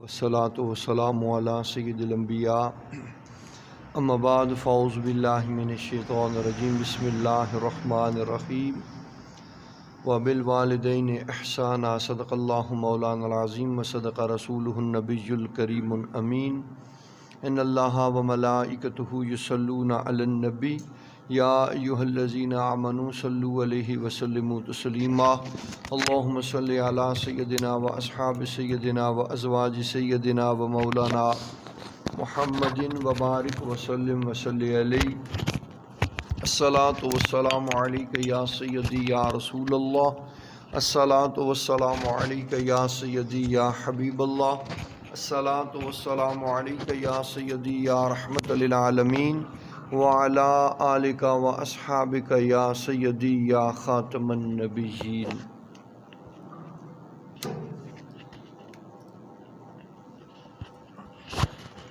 والصلاة والسلام علی سید الانبیاء اما بعد فاعوذ باللہ من الشیطان الرجیم بسم اللہ الرحمن الرحیم وبالوالدین احسانا صدق اللہ مولانا العظیم وصدق رسولہ النبی الکریم الامین ان اللہ وملائکتہ یصلون علی النبی یا ایہا الذین آمنوا صلوا علیہ وسلموا تسلیما اللہم صلی علی سیدنا و اصحاب سیدنا و ازواج سیدنا و مولانا محمد وبارک وسلم وصلی علیہ الصلاۃ والسلام علیک یا سیدی یا رسول اللہ الصلاۃ والسلام علیک یا سیدی یا حبیب اللہ الصلاۃ والسلام علیک یا سیدی یا رحمت للعالمین وعلی آلک و اصحابک یا سیدی یا خاتم النبیین۔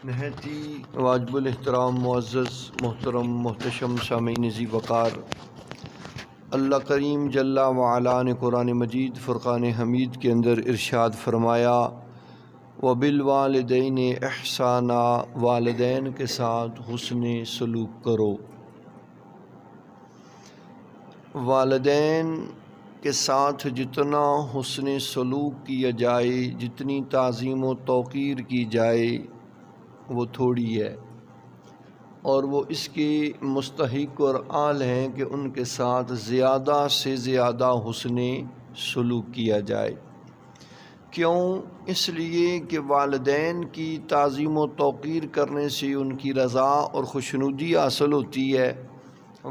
نہایت ہی واجب الاحترام معزز محترم محتشم سامعین ذی وقار، اللہ کریم جل وعلا نے قرآن مجید فرقان حمید کے اندر ارشاد فرمایا وبالوالدین احسانا، والدین کے ساتھ حسن سلوک کرو۔ والدین کے ساتھ جتنا حسن سلوک کیا جائے، جتنی تعظیم و توقیر کی جائے وہ تھوڑی ہے، اور وہ اس کے مستحق اور اہل ہیں کہ ان کے ساتھ زیادہ سے زیادہ حسن سلوک کیا جائے۔ کیوں؟ اس لیے کہ والدین کی تعظیم و توقیر کرنے سے ان کی رضا اور خوشنودی حاصل ہوتی ہے،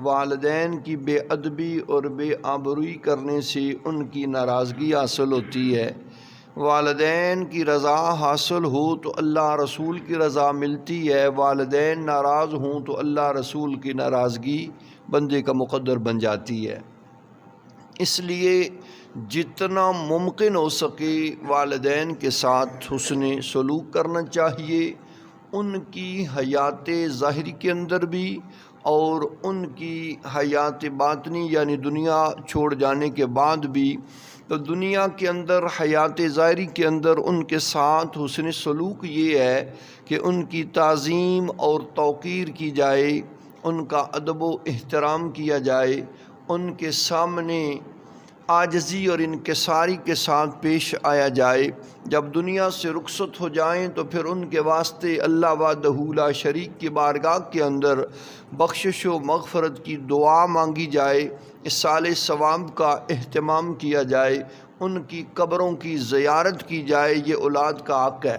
والدین کی بے ادبی اور بے آبروئی کرنے سے ان کی ناراضگی حاصل ہوتی ہے، والدین کی رضا حاصل ہو تو اللہ رسول کی رضا ملتی ہے، والدین ناراض ہوں تو اللہ رسول کی ناراضگی بندے کا مقدر بن جاتی ہے۔ اس لیے جتنا ممکن ہو سکے والدین کے ساتھ حسن سلوک کرنا چاہیے، ان کی حیات ظاہری کے اندر بھی اور ان کی حیات باطنی یعنی دنیا چھوڑ جانے کے بعد بھی۔ تو دنیا کے اندر حیات ظاہری کے اندر ان کے ساتھ حسن سلوک یہ ہے کہ ان کی تعظیم اور توقیر کی جائے، ان کا ادب و احترام کیا جائے، ان کے سامنے عاجزی اور انکساری کے ساتھ پیش آیا جائے۔ جب دنیا سے رخصت ہو جائیں تو پھر ان کے واسطے اللہ وحدہ لا شریک کی بارگاہ کے اندر بخشش و مغفرت کی دعا مانگی جائے، اصالِ ثواب کا اہتمام کیا جائے، ان کی قبروں کی زیارت کی جائے۔ یہ اولاد کا حق ہے،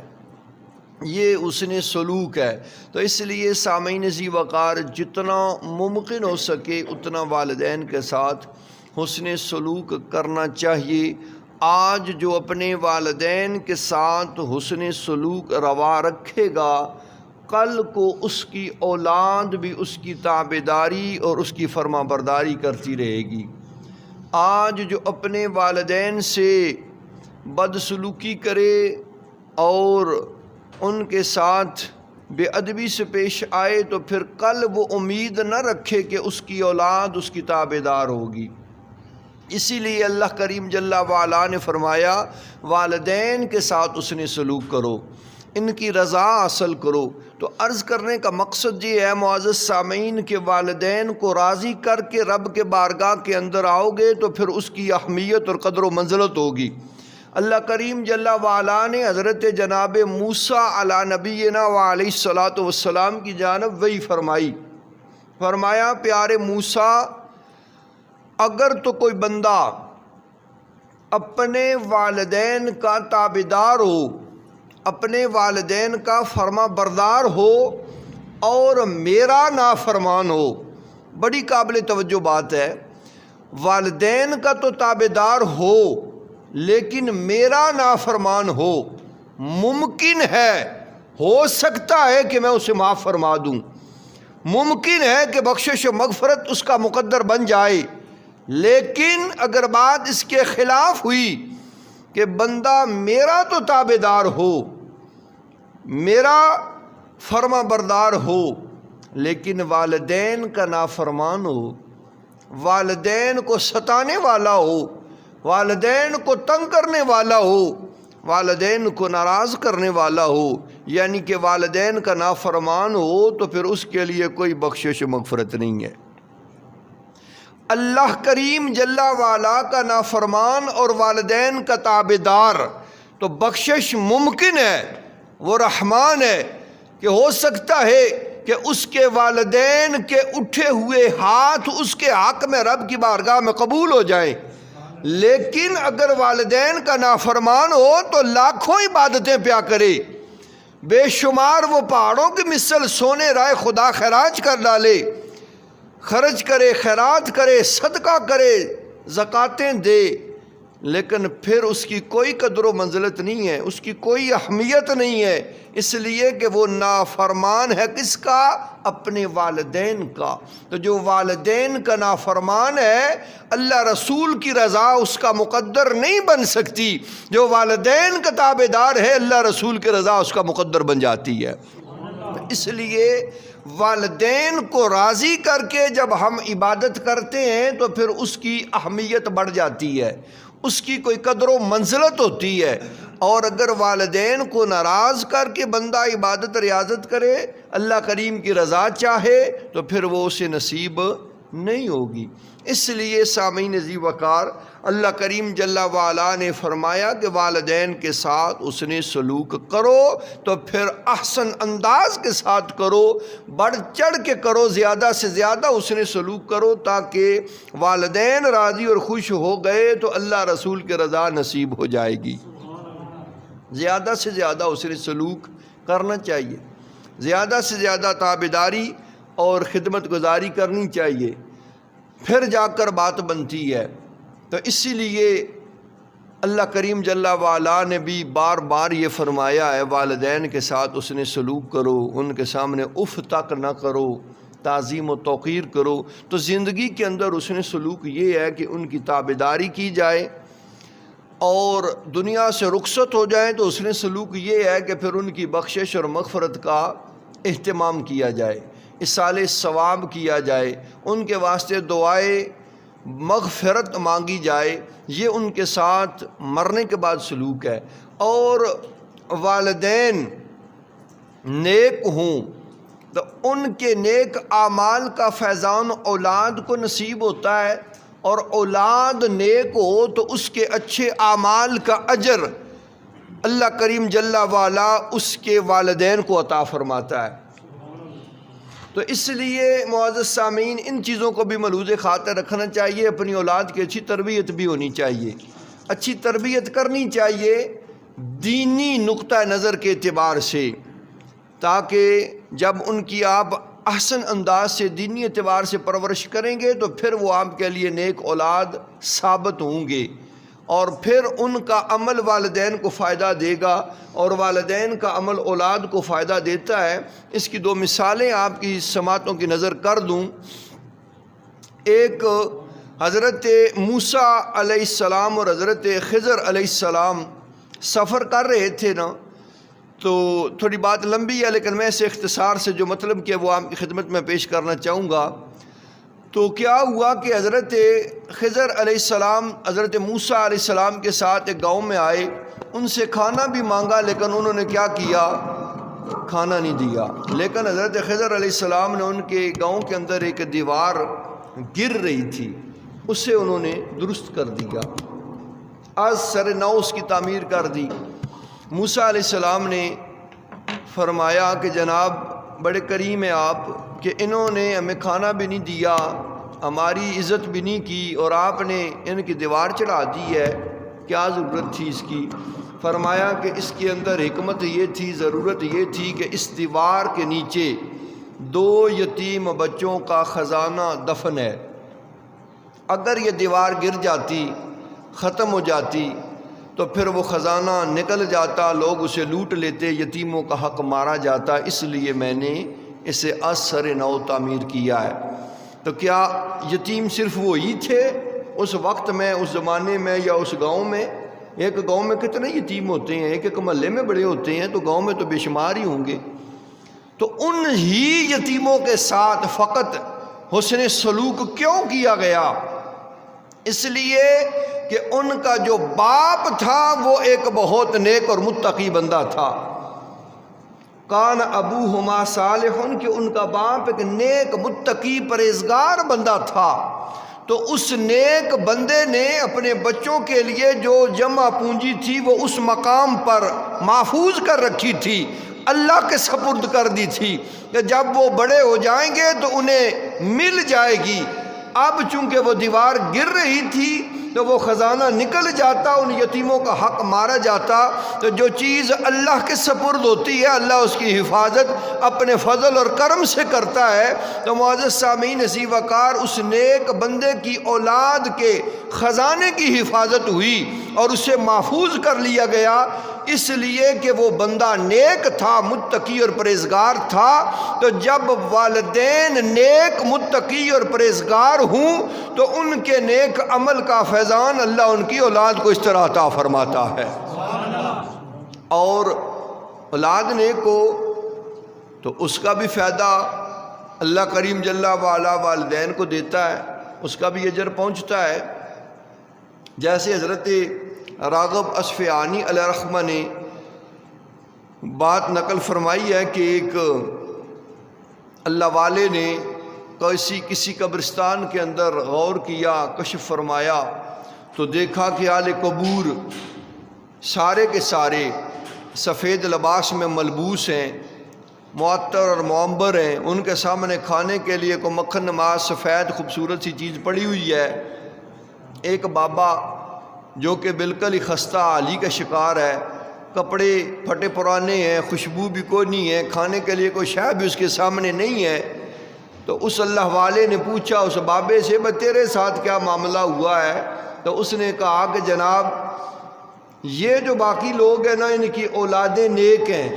یہ حسن سلوک ہے۔ تو اس لیے سامعین ذی وقار جتنا ممکن ہو سکے اتنا والدین کے ساتھ حسن سلوک کرنا چاہیے۔ آج جو اپنے والدین کے ساتھ حسن سلوک روا رکھے گا، کل کو اس کی اولاد بھی اس کی تابعداری اور اس کی فرما برداری کرتی رہے گی۔ آج جو اپنے والدین سے بدسلوکی کرے اور ان کے ساتھ بے ادبی سے پیش آئے تو پھر کل وہ امید نہ رکھے کہ اس کی اولاد اس کی تابعدار ہوگی۔ اسی لیے اللہ کریم جل وعلا نے فرمایا والدین کے ساتھ حسن سلوک کرو، ان کی رضا حاصل کرو۔ تو عرض کرنے کا مقصد یہ ہے معزز سامعین کہ والدین کو راضی کر کے رب کے بارگاہ کے اندر آؤ گے تو پھر اس کی اہمیت اور قدر و منزلت ہوگی۔ اللہ کریم جل وعلا نے حضرت جناب موسیٰ علی نبینا وعلیہ الصلاۃ والسلام کی جانب وحی فرمائی، فرمایا پیارے موسیٰ، اگر تو کوئی بندہ اپنے والدین کا تابعدار ہو، اپنے والدین کا فرما بردار ہو اور میرا نافرمان ہو، بڑی قابل توجہ بات ہے، والدین کا تو تابعدار ہو لیکن میرا نافرمان ہو، ممکن ہے، ہو سکتا ہے کہ میں اسے معاف فرما دوں، ممکن ہے کہ بخشش و مغفرت اس کا مقدر بن جائے، لیکن اگر بات اس کے خلاف ہوئی کہ بندہ میرا تو تابعدار ہو، میرا فرما بردار ہو لیکن والدین کا نافرمان ہو، والدین کو ستانے والا ہو، والدین کو تنگ کرنے والا ہو، والدین کو ناراض کرنے والا ہو، یعنی کہ والدین کا نافرمان ہو، تو پھر اس کے لیے کوئی بخشش و مغفرت نہیں ہے۔ اللہ کریم جل وعلا کا نافرمان اور والدین کا تابعدار، تو بخشش ممکن ہے، وہ رحمان ہے کہ ہو سکتا ہے کہ اس کے والدین کے اٹھے ہوئے ہاتھ اس کے حق میں رب کی بارگاہ میں قبول ہو جائیں، لیکن اگر والدین کا نافرمان ہو تو لاکھوں عبادتیں پیا کرے، بے شمار وہ پہاڑوں کی مثل سونے رائے خدا خراج کر ڈالے، خرچ کرے، خیرات کرے، صدقہ کرے، زکاتیں دے، لیکن پھر اس کی کوئی قدر و منزلت نہیں ہے، اس کی کوئی اہمیت نہیں ہے، اس لیے کہ وہ نافرمان ہے کس کا؟ اپنے والدین کا۔ تو جو والدین کا نافرمان ہے، اللہ رسول کی رضا اس کا مقدر نہیں بن سکتی، جو والدین کا تابعدار ہے اللہ رسول کی رضا اس کا مقدر بن جاتی ہے۔ اس لیے والدین کو راضی کر کے جب ہم عبادت کرتے ہیں تو پھر اس کی اہمیت بڑھ جاتی ہے، اس کی کوئی قدر و منزلت ہوتی ہے۔ اور اگر والدین کو ناراض کر کے بندہ عبادت ریاضت کرے، اللہ کریم کی رضا چاہے، تو پھر وہ اسے نصیب نہیں ہوگی۔ اس لیے سامعین ذی وقار، اللہ کریم جل وعلا نے فرمایا کہ والدین کے ساتھ اس نے سلوک کرو تو پھر احسن انداز کے ساتھ کرو، بڑھ چڑھ کے کرو، زیادہ سے زیادہ اس نے سلوک کرو، تاکہ والدین راضی اور خوش ہو گئے تو اللہ رسول کی رضا نصیب ہو جائے گی۔ زیادہ سے زیادہ اس نے سلوک کرنا چاہیے، زیادہ سے زیادہ تابعداری اور خدمت گزاری کرنی چاہیے، پھر جا کر بات بنتی ہے۔ تو اسی لیے اللہ کریم جل وعلا نے بھی بار بار یہ فرمایا ہے، والدین کے ساتھ اس نے سلوک کرو، ان کے سامنے اف تک نہ کرو، تعظیم و توقیر کرو۔ تو زندگی کے اندر اس نے سلوک یہ ہے کہ ان کی تابعداری کی جائے، اور دنیا سے رخصت ہو جائیں تو اس نے سلوک یہ ہے کہ پھر ان کی بخشش اور مغفرت کا اہتمام کیا جائے، اصالِ ثواب کیا جائے، ان کے واسطے دعائے مغفرت مانگی جائے۔ یہ ان کے ساتھ مرنے کے بعد سلوک ہے۔ اور والدین نیک ہوں تو ان کے نیک اعمال کا فیضان اولاد کو نصیب ہوتا ہے، اور اولاد نیک ہو تو اس کے اچھے اعمال کا اجر اللہ کریم جل وعلا اس کے والدین کو عطا فرماتا ہے۔ تو اس لیے معزز سامعین، ان چیزوں کو بھی ملحوظ خاطر رکھنا چاہیے۔ اپنی اولاد کی اچھی تربیت بھی ہونی چاہیے، اچھی تربیت کرنی چاہیے دینی نقطہ نظر کے اعتبار سے، تاکہ جب ان کی آپ احسن انداز سے دینی اعتبار سے پرورش کریں گے تو پھر وہ آپ کے لیے نیک اولاد ثابت ہوں گے، اور پھر ان کا عمل والدین کو فائدہ دے گا، اور والدین کا عمل اولاد کو فائدہ دیتا ہے۔ اس کی دو مثالیں آپ کی سماعتوں کی نظر کر دوں۔ ایک حضرت موسیٰ علیہ السلام اور حضرت خضر علیہ السلام سفر کر رہے تھے نا، تو تھوڑی بات لمبی ہے لیکن میں اسے اختصار سے جو مطلب کہ وہ آپ کی خدمت میں پیش کرنا چاہوں گا۔ تو کیا ہوا کہ حضرت خضر علیہ السلام حضرت موسیٰ علیہ السلام کے ساتھ ایک گاؤں میں آئے، ان سے کھانا بھی مانگا لیکن انہوں نے کیا کیا؟ کھانا نہیں دیا۔ لیکن حضرت خضر علیہ السلام نے ان کے گاؤں کے اندر ایک دیوار گر رہی تھی، اسے انہوں نے درست کر دیا، از سر نو اس کی تعمیر کر دی۔ موسیٰ علیہ السلام نے فرمایا کہ جناب بڑے کریم ہیں آپ، کہ انہوں نے ہمیں کھانا بھی نہیں دیا، ہماری عزت بھی نہیں کی، اور آپ نے ان کی دیوار چڑھا دی ہے، کیا ضرورت تھی اس کی؟ فرمایا کہ اس کے اندر حکمت یہ تھی، ضرورت یہ تھی کہ اس دیوار کے نیچے 2 یتیم بچوں کا خزانہ دفن ہے، اگر یہ دیوار گر جاتی، ختم ہو جاتی، تو پھر وہ خزانہ نکل جاتا، لوگ اسے لوٹ لیتے، یتیموں کا حق مارا جاتا، اس لیے میں نے اسے از سر نو تعمیر کیا ہے۔ تو کیا یتیم صرف وہی تھے اس وقت میں، اس زمانے میں، یا اس گاؤں میں؟ ایک گاؤں میں کتنے یتیم ہوتے ہیں، ایک ایک محلے میں بڑے ہوتے ہیں، تو گاؤں میں تو بے شمار ہی ہوں گے۔ تو ان ہی یتیموں کے ساتھ فقط حسن سلوک کیوں کیا گیا؟ اس لیے کہ ان کا جو باپ تھا وہ ایک بہت نیک اور متقی بندہ تھا۔ کان ابوہما صالح، کہ ان کا باپ ایک نیک متقی پرہیزگار بندہ تھا۔ تو اس نیک بندے نے اپنے بچوں کے لیے جو جمع پونجی تھی وہ اس مقام پر محفوظ کر رکھی تھی، اللہ کے سپرد کر دی تھی کہ جب وہ بڑے ہو جائیں گے تو انہیں مل جائے گی۔ اب چونکہ وہ دیوار گر رہی تھی تو وہ خزانہ نکل جاتا، ان یتیموں کا حق مارا جاتا۔ تو جو چیز اللہ کے سپرد ہوتی ہے اللہ اس کی حفاظت اپنے فضل اور کرم سے کرتا ہے۔ تو معزز سامعین عزیز وقار، اس نیک بندے کی اولاد کے خزانے کی حفاظت ہوئی اور اسے محفوظ کر لیا گیا، اس لیے کہ وہ بندہ نیک تھا، متقی اور پرہیزگار تھا۔ تو جب والدین نیک، متقی اور پرہیزگار ہوں تو ان کے نیک عمل کا فیضان اللہ ان کی اولاد کو اس طرح عطا فرماتا ہے۔ اور اولاد نیک ہو تو اس کا بھی فائدہ اللہ کریم جل وعلا والدین کو دیتا ہے، اس کا بھی اجر پہنچتا ہے۔ جیسے حضرت راغب اصفہانی علیہ الرحمہ نے بات نقل فرمائی ہے کہ ایک اللہ والے نے کسی قبرستان کے اندر غور کیا، کشف فرمایا تو دیکھا کہ اہل قبور سارے کے سارے سفید لباس میں ملبوس ہیں، معطر اور معمبر ہیں، ان کے سامنے کھانے کے لیے کوئی مکھن نماز سفید خوبصورت سی چیز پڑی ہوئی ہے۔ ایک بابا جو کہ بالکل ہی خستہ حالی کا شکار ہے، کپڑے پھٹے پرانے ہیں، خوشبو بھی کوئی نہیں ہے، کھانے کے لیے کوئی شے بھی اس کے سامنے نہیں ہے۔ تو اس اللہ والے نے پوچھا اس بابے سے، بھئی تیرے ساتھ کیا معاملہ ہوا ہے؟ تو اس نے کہا کہ جناب یہ جو باقی لوگ ہیں نا، ان کی اولادیں نیک ہیں،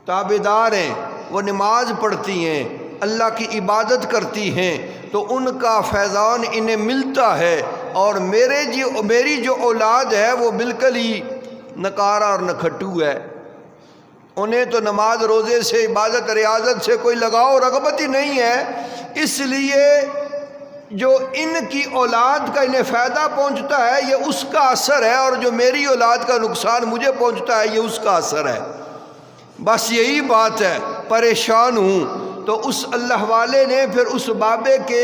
تابعدار ہیں، وہ نماز پڑھتی ہیں، اللہ کی عبادت کرتی ہیں، تو ان کا فیضان انہیں ملتا ہے، اور میری جو اولاد ہے وہ بالکل ہی نکارہ اور نکھٹو ہے، انہیں تو نماز روزے سے، عبادت ریاضت سے کوئی لگاؤ رغبت ہی نہیں ہے، اس لیے جو ان کی اولاد کا انہیں فائدہ پہنچتا ہے یہ اس کا اثر ہے، اور جو میری اولاد کا نقصان مجھے پہنچتا ہے یہ اس کا اثر ہے، بس یہی بات ہے، پریشان ہوں۔ تو اس اللہ والے نے پھر اس بابے کے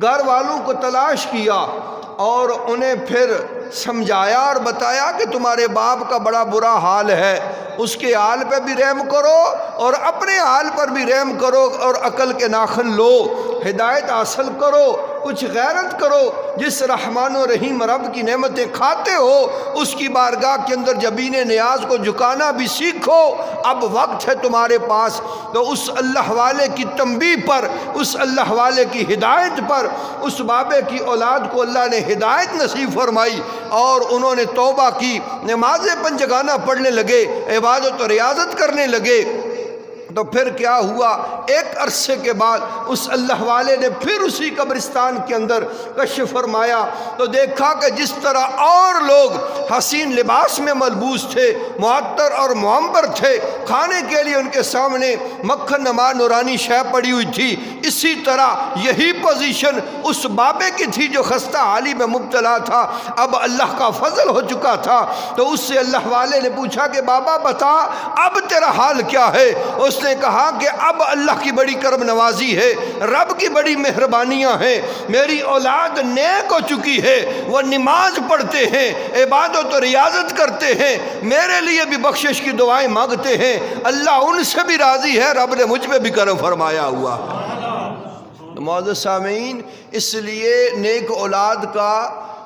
گھر والوں کو تلاش کیا اور انہیں پھر سمجھایا اور بتایا کہ تمہارے باپ کا بڑا برا حال ہے، اس کے حال پہ بھی رحم کرو اور اپنے حال پر بھی رحم کرو، اور عقل کے ناخن لو، ہدایت حاصل کرو، کچھ غیرت کرو، جس رحمان و رحیم رب کی نعمتیں کھاتے ہو اس کی بارگاہ کے اندر جبین نیاز کو جھکانا بھی سیکھو، اب وقت ہے تمہارے پاس۔ تو اس اللہ والے کی تنبیہ پر، اس اللہ والے کی ہدایت پر اس بابے کی اولاد کو اللہ نے ہدایت نصیب فرمائی، اور انہوں نے توبہ کی، نمازیں پنجگانہ پڑھنے لگے، عبادت و ریاضت کرنے لگے۔ تو پھر کیا ہوا، ایک عرصے کے بعد اس اللہ والے نے پھر اسی قبرستان کے اندر کشف فرمایا تو دیکھا کہ جس طرح اور لوگ حسین لباس میں ملبوس تھے، معطر اور معمبر تھے، کھانے کے لیے ان کے سامنے مکھن نما نورانی شے پڑی ہوئی تھی، اسی طرح یہی پوزیشن اس بابے کی تھی جو خستہ حالی میں مبتلا تھا۔ اب اللہ کا فضل ہو چکا تھا تو اس سے اللہ والے نے پوچھا کہ بابا بتا اب تیرا حال کیا ہے؟ اس نے کہا کہ اب اللہ کی بڑی کرم نوازی ہے، رب کی بڑی مہربانیاں ہیں، میری اولاد نیک ہو چکی ہے، وہ نماز پڑھتے ہیں، عبادت و ریاضت کرتے ہیں، میرے لیے بھی بخشش کی دعائیں مانگتے ہیں، اللہ ان سے بھی راضی ہے، رب نے مجھ پہ بھی کرم فرمایا ہوا۔ معزز سامعین، اس لیے نیک اولاد کا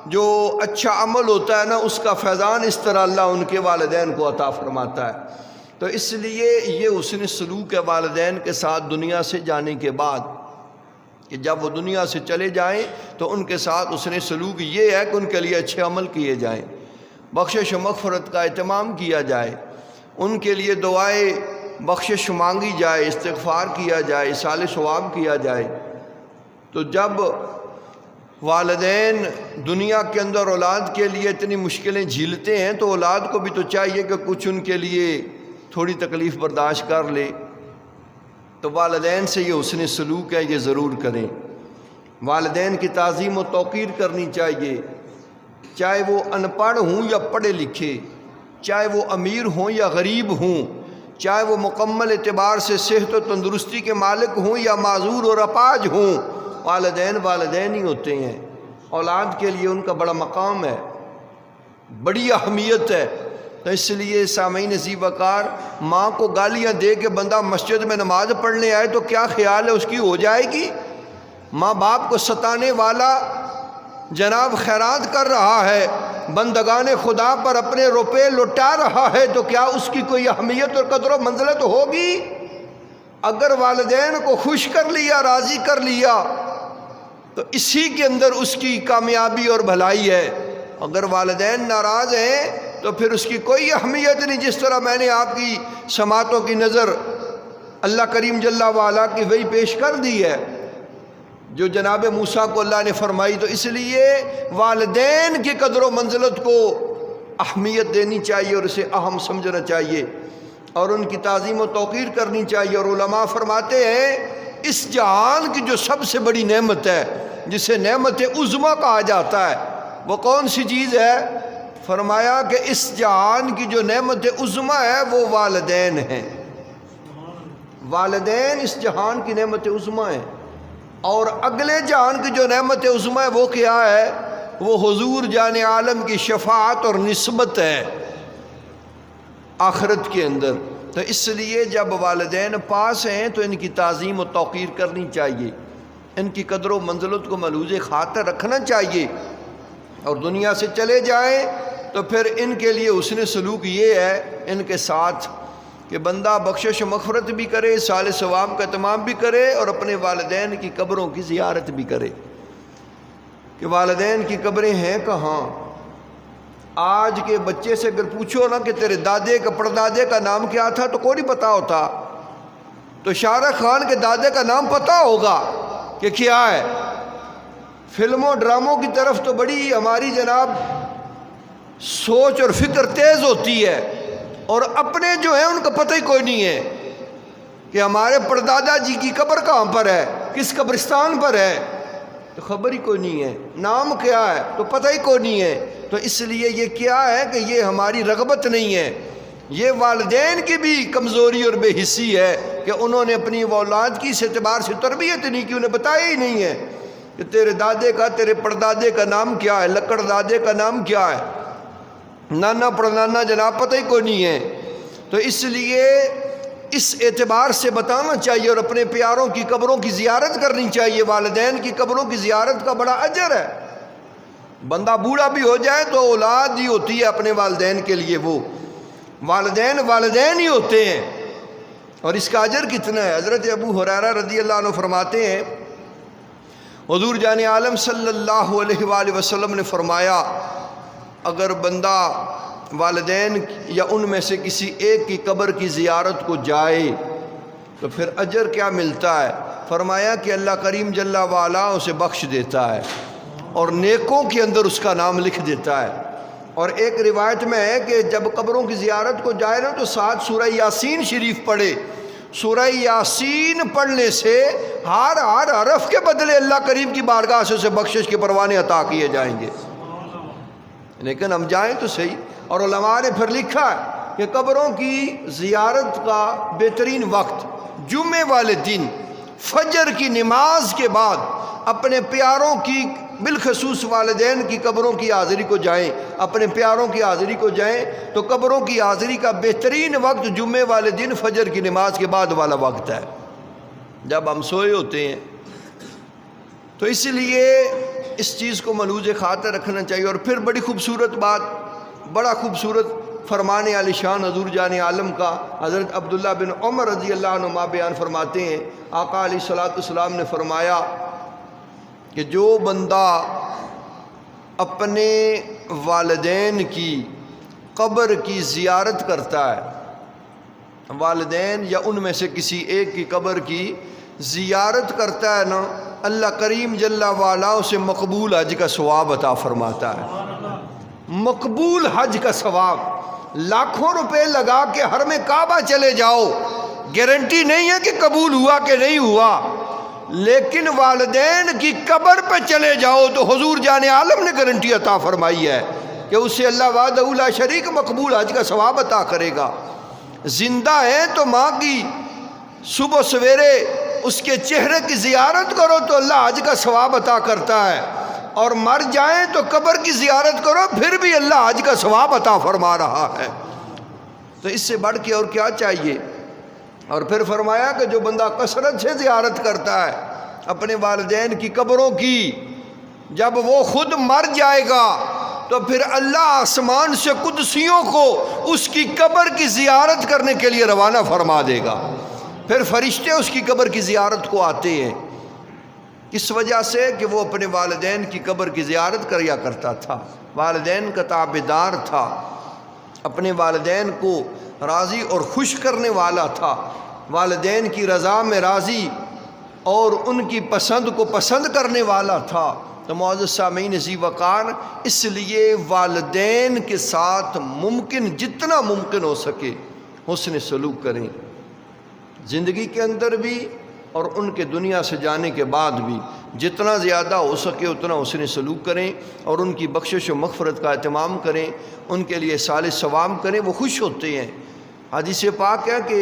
جو اچھا عمل ہوتا ہے نا، اس کا فیضان اس طرح اللہ ان کے والدین کو عطا فرماتا ہے۔ تو اس لیے یہ حسن سلوک ہے والدین کے ساتھ دنیا سے جانے کے بعد، کہ جب وہ دنیا سے چلے جائیں تو ان کے ساتھ حسن سلوک یہ ہے کہ ان کے لیے اچھے عمل کیے جائیں، بخشش و مغفرت کا اہتمام کیا جائے، ان کے لیے دعائے بخشش مانگی جائے، استغفار کیا جائے، اصال ثواب کیا جائے۔ تو جب والدین دنیا کے اندر اولاد کے لیے اتنی مشکلیں جھیلتے ہیں تو اولاد کو بھی تو چاہیے کہ کچھ ان کے لیے تھوڑی تکلیف برداشت کر لے۔ تو والدین سے یہ حسن سلوک ہے، یہ ضرور کریں۔ والدین کی تعظیم و توقیر کرنی چاہیے، چاہے وہ ان پڑھ ہوں یا پڑھے لکھے، چاہے وہ امیر ہوں یا غریب ہوں، چاہے وہ مکمل اعتبار سے صحت و تندرستی کے مالک ہوں یا معذور اور اپاہج ہوں، والدین والدین ہی ہوتے ہیں۔ اولاد کے لیے ان کا بڑا مقام ہے، بڑی اہمیت ہے۔ تو اس لیے سامعین عزیز وقار، ماں کو گالیاں دے کے بندہ مسجد میں نماز پڑھنے آئے تو کیا خیال ہے اس کی ہو جائے گی؟ ماں باپ کو ستانے والا جناب خیرات کر رہا ہے، بندگان خدا پر اپنے روپے لٹا رہا ہے، تو کیا اس کی کوئی اہمیت اور قدر و منزلت ہوگی؟ اگر والدین کو خوش کر لیا، راضی کر لیا، تو اسی کے اندر اس کی کامیابی اور بھلائی ہے۔ اگر والدین ناراض ہیں تو پھر اس کی کوئی اہمیت نہیں۔ جس طرح میں نے آپ کی سماعتوں کی نظر اللہ کریم جل وعلا کی وحی پیش کر دی ہے جو جناب موسیٰ کو اللہ نے فرمائی، تو اس لیے والدین کی قدر و منزلت کو اہمیت دینی چاہیے اور اسے اہم سمجھنا چاہیے اور ان کی تعظیم و توقیر کرنی چاہیے۔ اور علماء فرماتے ہیں اس جہان کی جو سب سے بڑی نعمت ہے، جسے نعمت عظمیٰ کہا جاتا ہے، وہ کون سی چیز ہے؟ فرمایا کہ اس جہان کی جو نعمت عظمیٰ ہے وہ والدین ہیں۔ والدین اس جہان کی نعمت عظمیٰ ہیں، اور اگلے جہان کی جو نعمت عظمیٰ ہے وہ کیا ہے؟ وہ حضور جان عالم کی شفاعت اور نسبت ہے آخرت کے اندر۔ تو اس لیے جب والدین پاس ہیں تو ان کی تعظیم و توقیر کرنی چاہیے، ان کی قدر و منزلت کو ملحوظ خاطر رکھنا چاہیے، اور دنیا سے چلے جائیں تو پھر ان کے لیے حسن سلوک یہ ہے ان کے ساتھ کہ بندہ بخشش و مغفرت بھی کرے، سال ثواب کا اہتمام بھی کرے، اور اپنے والدین کی قبروں کی زیارت بھی کرے کہ والدین کی قبریں ہیں کہاں۔ آج کے بچے سے اگر پوچھو نا کہ تیرے دادے کا پردادے کا نام کیا تھا تو کوئی نہیں پتا ہوتا، تو شاہ رخ خان کے دادے کا نام پتا ہوگا کہ کیا ہے۔ فلموں ڈراموں کی طرف تو بڑی ہماری جناب سوچ اور فکر تیز ہوتی ہے، اور اپنے جو ہیں ان کا پتہ ہی کوئی نہیں ہے کہ ہمارے پردادا جی کی قبر کہاں پر ہے، کس قبرستان پر ہے، تو خبر ہی کوئی نہیں ہے۔ نام کیا ہے تو پتہ ہی کوئی نہیں ہے۔ تو اس لیے یہ کیا ہے کہ یہ ہماری رغبت نہیں ہے، یہ والدین کی بھی کمزوری اور بے حسی ہے کہ انہوں نے اپنی اولاد کی اس اعتبار سے تربیت نہیں کی، انہیں بتایا ہی نہیں ہے کہ تیرے دادے کا تیرے پردادے کا نام کیا ہے، لکڑ دادے کا نام کیا ہے، نانا پردانا جناب پتہ ہی کوئی نہیں ہے۔ تو اس لیے اس اعتبار سے بتانا چاہیے اور اپنے پیاروں کی قبروں کی زیارت کرنی چاہیے۔ والدین کی قبروں کی زیارت کا بڑا اجر ہے۔ بندہ بوڑھا بھی ہو جائے تو اولاد ہی ہوتی ہے اپنے والدین کے لیے، وہ والدین ہی ہوتے ہیں، اور اس کا اجر کتنا ہے۔ حضرت ابو ہریرہ رضی اللہ عنہ فرماتے ہیں حضور جان عالم صلی اللہ علیہ وآلہ وسلم نے فرمایا اگر بندہ والدین یا ان میں سے کسی ایک کی قبر کی زیارت کو جائے تو پھر اجر کیا ملتا ہے؟ فرمایا کہ اللہ کریم جل وعلا اسے بخش دیتا ہے اور نیکوں کے اندر اس کا نام لکھ دیتا ہے۔ اور ایک روایت میں ہے کہ جب قبروں کی زیارت کو جائے نا تو ساتھ سورہ یاسین شریف پڑھے۔ سورہ یاسین پڑھنے سے ہر حرف کے بدلے اللہ کریم کی بارگاہ سے اسے بخشش کے پروانے عطا کیے جائیں گے۔ لیکن ہم جائیں تو صحیح۔ اور علماء نے پھر لکھا ہے کہ قبروں کی زیارت کا بہترین وقت جمعے والے دن فجر کی نماز کے بعد اپنے پیاروں کی بالخصوص والدین کی قبروں کی حاضری کو جائیں، اپنے پیاروں کی حاضری کو جائیں تو قبروں کی حاضری کا بہترین وقت جمعے والے دن فجر کی نماز کے بعد والا وقت ہے جب ہم سوئے ہوتے ہیں۔ تو اس لیے اس چیز کو ملحوظ خاطر رکھنا چاہیے۔ اور پھر بڑی خوبصورت بات، بڑا خوبصورت فرمان عالی شان حضور جان عالم کا حضرت عبداللہ بن عمر رضی اللہ عنہ بیان فرماتے ہیں آقا علیہ الصلوۃ والسلام نے فرمایا کہ جو بندہ اپنے والدین کی قبر کی زیارت کرتا ہے، والدین یا ان میں سے کسی ایک کی قبر کی زیارت کرتا ہے نا، اللہ کریم جل وعلا اسے مقبول حج کا ثواب عطا فرماتا ہے۔ مقبول حج کا ثواب، لاکھوں روپے لگا کے حرم کعبہ چلے جاؤ، گارنٹی نہیں ہے کہ قبول ہوا کہ نہیں ہوا، لیکن والدین کی قبر پہ چلے جاؤ تو حضور جان عالم نے گارنٹی عطا فرمائی ہے کہ اسے اللہ وحدہ لا شریک مقبول حج کا ثواب عطا کرے گا۔ زندہ ہے تو ماں کی صبح سویرے اس کے چہرے کی زیارت کرو تو اللہ حج کا ثواب عطا کرتا ہے، اور مر جائیں تو قبر کی زیارت کرو پھر بھی اللہ حج کا ثواب عطا فرما رہا ہے۔ تو اس سے بڑھ کے اور کیا چاہیے؟ اور پھر فرمایا کہ جو بندہ کثرت سے زیارت کرتا ہے اپنے والدین کی قبروں کی، جب وہ خود مر جائے گا تو پھر اللہ آسمان سے قدسیوں کو اس کی قبر کی زیارت کرنے کے لیے روانہ فرما دے گا۔ پھر فرشتے اس کی قبر کی زیارت کو آتے ہیں، اس وجہ سے کہ وہ اپنے والدین کی قبر کی زیارت کریا کرتا تھا، والدین کا تابعدار تھا، اپنے والدین کو راضی اور خوش کرنے والا تھا، والدین کی رضا میں راضی اور ان کی پسند کو پسند کرنے والا تھا۔ تو معزز سامعین ذی وقار، اس لیے والدین کے ساتھ ممکن جتنا ممکن ہو سکے حسن سلوک کریں، زندگی کے اندر بھی اور ان کے دنیا سے جانے کے بعد بھی جتنا زیادہ ہو سکے اتنا حسن سلوک کریں، اور ان کی بخشش و مغفرت کا اہتمام کریں، ان کے لیے صالح ثواب کریں، وہ خوش ہوتے ہیں۔ حدیث پاک ہے کہ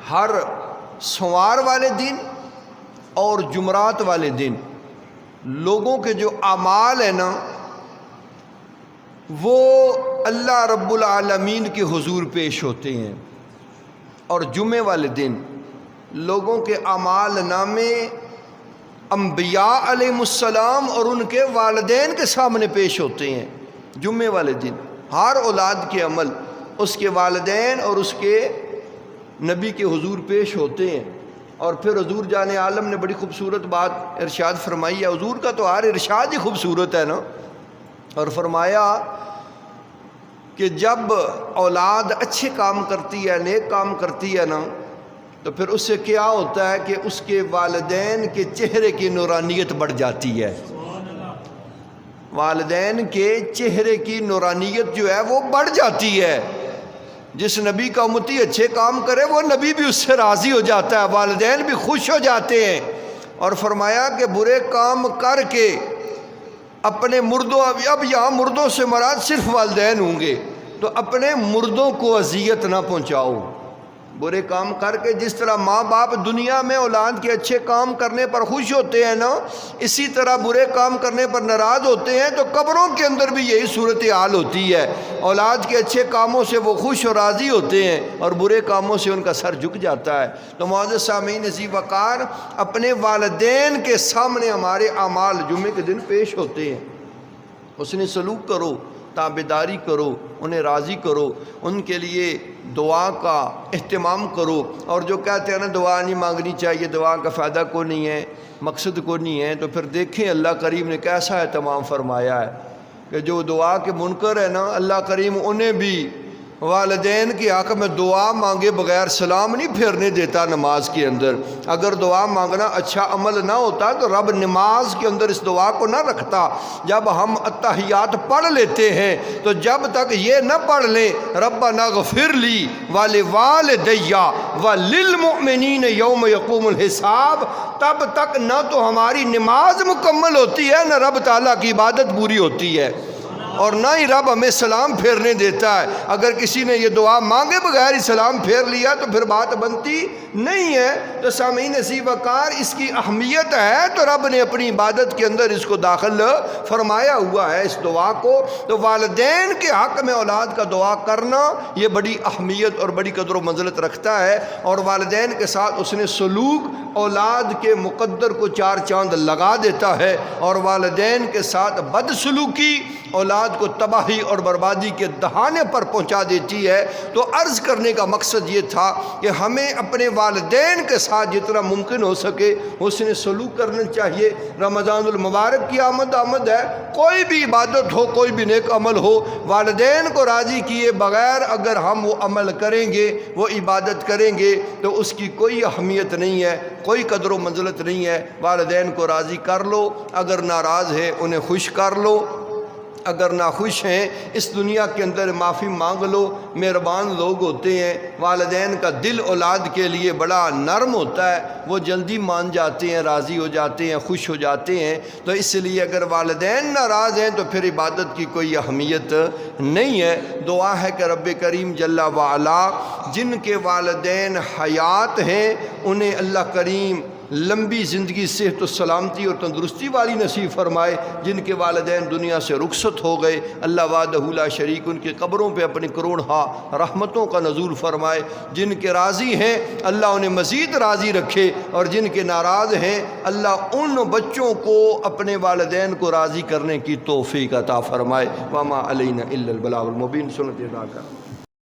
ہر سوار والے دن اور جمعرات والے دن لوگوں کے جو اعمال ہیں نا وہ اللہ رب العالمین کے حضور پیش ہوتے ہیں، اور جمعے والے دن لوگوں کے اعمال نامے انبیاء علیہ السلام اور ان کے والدین کے سامنے پیش ہوتے ہیں۔ جمعے والے دن ہر اولاد کے عمل اس کے والدین اور اس کے نبی کے حضور پیش ہوتے ہیں، اور پھر حضور جان عالم نے بڑی خوبصورت بات ارشاد فرمائی ہے۔ حضور کا تو ہر ارشاد ہی خوبصورت ہے نا، اور فرمایا کہ جب اولاد اچھے کام کرتی ہے، نیک کام کرتی ہے نا، تو پھر اس سے کیا ہوتا ہے کہ اس کے والدین کے چہرے کی نورانیت بڑھ جاتی ہے۔ والدین کے چہرے کی نورانیت جو ہے وہ بڑھ جاتی ہے۔ جس نبی کا امتی اچھے کام کرے وہ نبی بھی اس سے راضی ہو جاتا ہے، والدین بھی خوش ہو جاتے ہیں۔ اور فرمایا کہ برے کام کر کے اپنے مردوں، اب یہاں مردوں سے مراد صرف والدین ہوں گے، تو اپنے مردوں کو اذیت نہ پہنچاؤ۔ برے کام کر کے جس طرح ماں باپ دنیا میں اولاد کے اچھے کام کرنے پر خوش ہوتے ہیں نا، اسی طرح برے کام کرنے پر ناراض ہوتے ہیں، تو قبروں کے اندر بھی یہی صورتحال ہوتی ہے۔ اولاد کے اچھے کاموں سے وہ خوش اور راضی ہوتے ہیں، اور برے کاموں سے ان کا سر جھک جاتا ہے۔ تو معزز سامعین ذی وقار، اپنے والدین کے سامنے ہمارے اعمال جمعے کے دن پیش ہوتے ہیں، حسن سلوک کرو، تابعداری کرو، انہیں راضی کرو، ان کے لیے دعا کا اہتمام کرو۔ اور جو کہتے ہیں نا دعا نہیں مانگنی چاہیے، دعا کا فائدہ کوئی نہیں ہے، مقصد کوئی نہیں ہے، تو پھر دیکھیں اللہ کریم نے کیسا اہتمام فرمایا ہے کہ جو دعا کے منکر ہے نا، اللہ کریم انہیں بھی والدین کے حق میں دعا مانگے بغیر سلام نہیں پھیرنے دیتا نماز کے اندر۔ اگر دعا مانگنا اچھا عمل نہ ہوتا تو رب نماز کے اندر اس دعا کو نہ رکھتا۔ جب ہم اتحیات پڑھ لیتے ہیں تو جب تک یہ نہ پڑھ لیں ربنا اغفر لی ولوالدی وللمؤمنین یوم یقوم الحساب، تب تک نہ تو ہماری نماز مکمل ہوتی ہے، نہ رب تعالیٰ کی عبادت پوری ہوتی ہے، اور نہ ہی رب ہمیں سلام پھیرنے دیتا ہے۔ اگر کسی نے یہ دعا مانگے بغیر ہی سلام پھیر لیا تو پھر بات بنتی نہیں ہے۔ تو سامعین ذی وقار، اس کی اہمیت ہے تو رب نے اپنی عبادت کے اندر اس کو داخل فرمایا ہوا ہے، اس دعا کو۔ تو والدین کے حق میں اولاد کا دعا کرنا یہ بڑی اہمیت اور بڑی قدر و منزلت رکھتا ہے، اور والدین کے ساتھ اس نے سلوک اولاد کے مقدر کو چار چاند لگا دیتا ہے، اور والدین کے ساتھ بدسلوکی اولاد کو تباہی اور بربادی کے دہانے پر پہنچا دیتی ہے۔ تو عرض کرنے کا مقصد یہ تھا کہ ہمیں اپنے والدین کے ساتھ جتنا ممکن ہو سکے حسن سلوک کرنا چاہیے۔ رمضان المبارک کی آمد ہے، کوئی بھی عبادت ہو، کوئی بھی نیک عمل ہو، والدین کو راضی کیے بغیر اگر ہم وہ عمل کریں گے، وہ عبادت کریں گے، تو اس کی کوئی اہمیت نہیں ہے، کوئی قدر و منزلت نہیں ہے۔ والدین کو راضی کر لو، اگر ناراض ہے انہیں خوش کر لو، اگر ناخوش ہیں اس دنیا کے اندر معافی مانگ لو، مہربان لوگ ہوتے ہیں، والدین کا دل اولاد کے لیے بڑا نرم ہوتا ہے، وہ جلدی مان جاتے ہیں، راضی ہو جاتے ہیں، خوش ہو جاتے ہیں۔ تو اس لیے اگر والدین ناراض ہیں تو پھر عبادت کی کوئی اہمیت نہیں ہے۔ دعا ہے کہ رب کریم جل وعلا جن کے والدین حیات ہیں انہیں اللہ کریم لمبی زندگی، صحت و سلامتی اور تندرستی والی نصیب فرمائے۔ جن کے والدین دنیا سے رخصت ہو گئے اللہ وحدہ لا شریک ان کی قبروں پہ اپنی کروڑہا رحمتوں کا نزول فرمائے۔ جن کے راضی ہیں اللہ انہیں مزید راضی رکھے، اور جن کے ناراض ہیں اللہ ان بچوں کو اپنے والدین کو راضی کرنے کی توفیق عطا فرمائے۔ وما علینا الا البلاغ المبین۔ سنت ادا کر